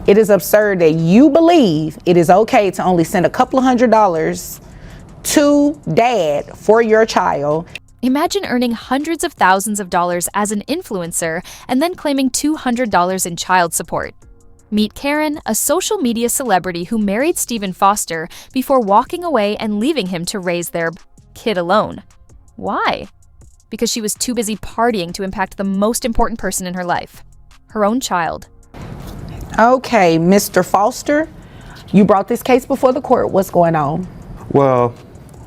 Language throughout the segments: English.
It is absurd that you believe it is okay to only send a couple of $100s to dad for your child. Imagine earning hundreds of thousands of dollars as an influencer and then claiming $200 in child support. Meet Karen, a social media celebrity who married Stephen Foster before walking away and leaving him to raise their kid alone. Why? Because she was too busy partying to impact the most important person in her life, her own child. Okay, Mr. Foster, you brought this case before the court. What's going on? Well,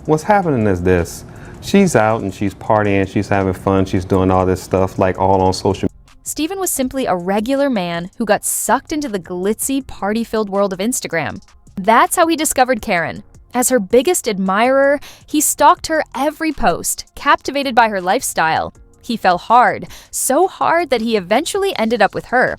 what's happening is this. She's out and she's partying, she's having fun, she's doing all this stuff like all on social media. Stephen was simply a regular man who got sucked into the glitzy, party-filled world of Instagram. That's how he discovered Karen. As her biggest admirer, he stalked her every post, captivated by her lifestyle. He fell hard, so hard that he eventually ended up with her.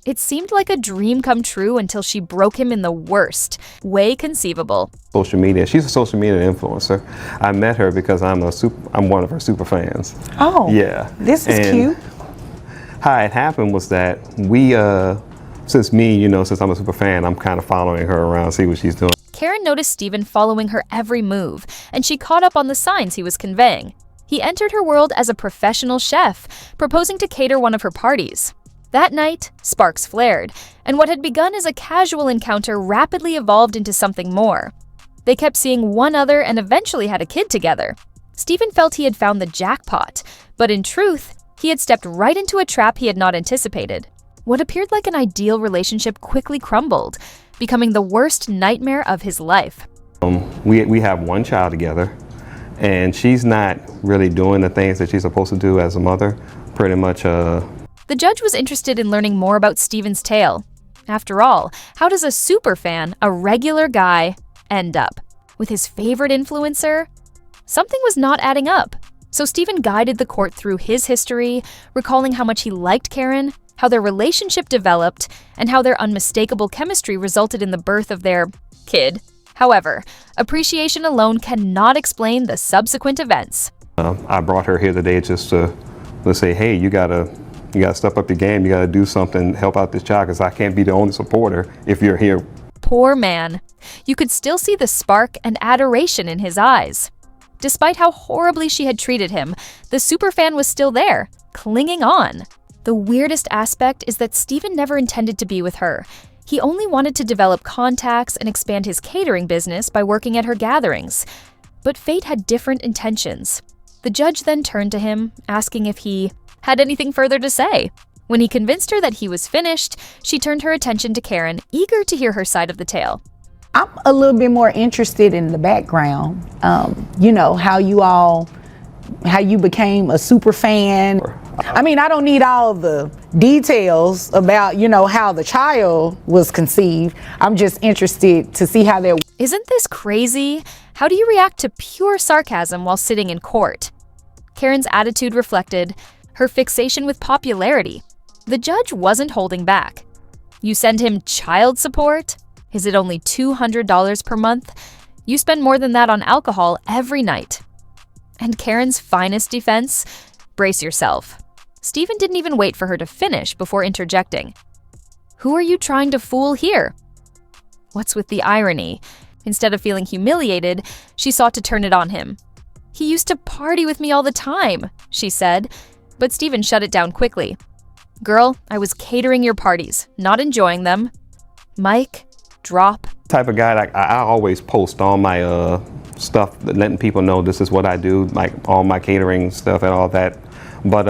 It seemed like a dream come true until she broke him in the worst way conceivable. Social media. She's a social media influencer. I met her because I'm one of her super fans. Oh, yeah. This is cute. How it happened was that we, since I'm a super fan, I'm kind of following her around, see what she's doing. Karen noticed Stephen following her every move, and she caught up on the signs he was conveying. He entered her world as a professional chef, proposing to cater one of her parties. That night, sparks flared, and what had begun as a casual encounter rapidly evolved into something more. They kept seeing one other and eventually had a kid together. Stephen felt he had found the jackpot, but in truth, he had stepped right into a trap he had not anticipated. What appeared like an ideal relationship quickly crumbled, becoming the worst nightmare of his life. We have one child together, and she's not really doing the things that she's supposed to do as a mother. Pretty much, The judge was interested in learning more about Stephen's tale. After all, how does a superfan, a regular guy, end up? With his favorite influencer? Something was not adding up. So Stephen guided the court through his history, recalling how much he liked Karen, how their relationship developed, and how their unmistakable chemistry resulted in the birth of their kid. However, appreciation alone cannot explain the subsequent events. I brought her here today just to let's say, hey, you gotta step up your game. You gotta do something, help out this child, because I can't be the only supporter if you're here. Poor man. You could still see the spark and adoration in his eyes. Despite how horribly she had treated him, the superfan was still there, clinging on. The weirdest aspect is that Stephen never intended to be with her. He only wanted to develop contacts and expand his catering business by working at her gatherings. But fate had different intentions. The judge then turned to him, asking if he had anything further to say. When he convinced her that he was finished, she turned her attention to Karen, eager to hear her side of the tale. I'm a little bit more interested in the background. How you became a super fan. I mean, I don't need all the details about, how the child was conceived. I'm just interested to see how that. Isn't this crazy? How do you react to pure sarcasm while sitting in court? Karen's attitude reflected her fixation with popularity. The judge wasn't holding back. You send him child support? Is it only $200 per month? You spend more than that on alcohol every night. And Karen's finest defense? Brace yourself. Stephen didn't even wait for her to finish before interjecting. Who are you trying to fool here? What's with the irony? Instead of feeling humiliated, she sought to turn it on him. He used to party with me all the time, she said, but Stephen shut it down quickly. Girl, I was catering your parties, not enjoying them. Mic, drop. Type of guy, like I always post all my stuff, letting people know this is what I do, like all my catering stuff and all that. But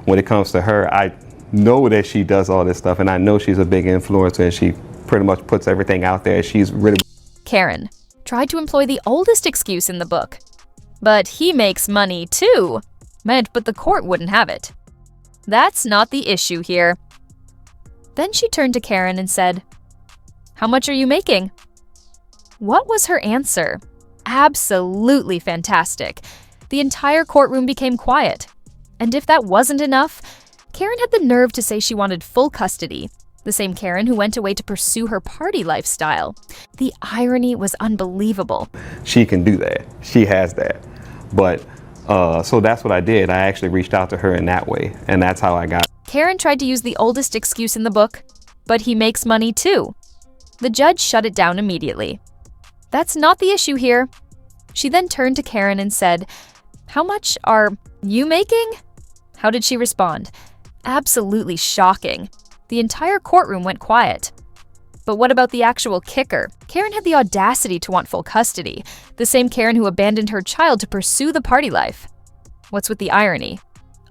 when it comes to her, I know that she does all this stuff, and I know she's a big influencer, and she pretty much puts everything out there. She's really. Karen tried to employ the oldest excuse in the book. But he makes money too. But the court wouldn't have it. That's not the issue here. Then she turned to Karen and said, "How much are you making?" What was her answer? Absolutely fantastic. The entire courtroom became quiet. And if that wasn't enough, Karen had the nerve to say she wanted full custody. The same Karen who went away to pursue her party lifestyle. The irony was unbelievable. She can do that. She has that. But so that's what I did. I actually reached out to her in that way, and that's how I got. Karen tried to use the oldest excuse in the book. But he makes money too. The judge shut it down immediately. That's not the issue here. She then turned to Karen and said, "How much are you making?" How did she respond? Absolutely shocking. The entire courtroom went quiet. But what about the actual kicker? Karen had the audacity to want full custody, the same Karen who abandoned her child to pursue the party life. What's with the irony?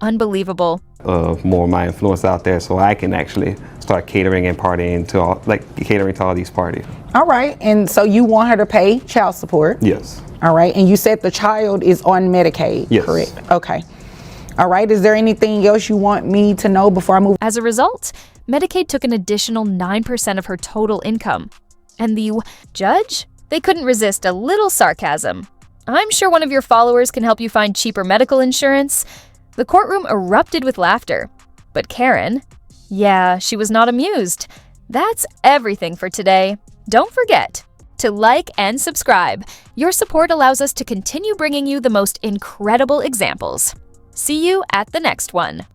Unbelievable. More of my influence out there so I can actually start catering and partying to all, catering to all these parties. All right, and so you want her to pay child support? Yes. All right, and you said the child is on Medicaid, Yes. correct? Okay. All right, is there anything else you want me to know before I move? As a result, Medicaid took an additional 9% of her total income. And the judge? They couldn't resist a little sarcasm. "I'm sure one of your followers can help you find cheaper medical insurance." The courtroom erupted with laughter. But Karen? Yeah, she was not amused. That's everything for today. Don't forget to like and subscribe. Your support allows us to continue bringing you the most incredible examples. See you at the next one.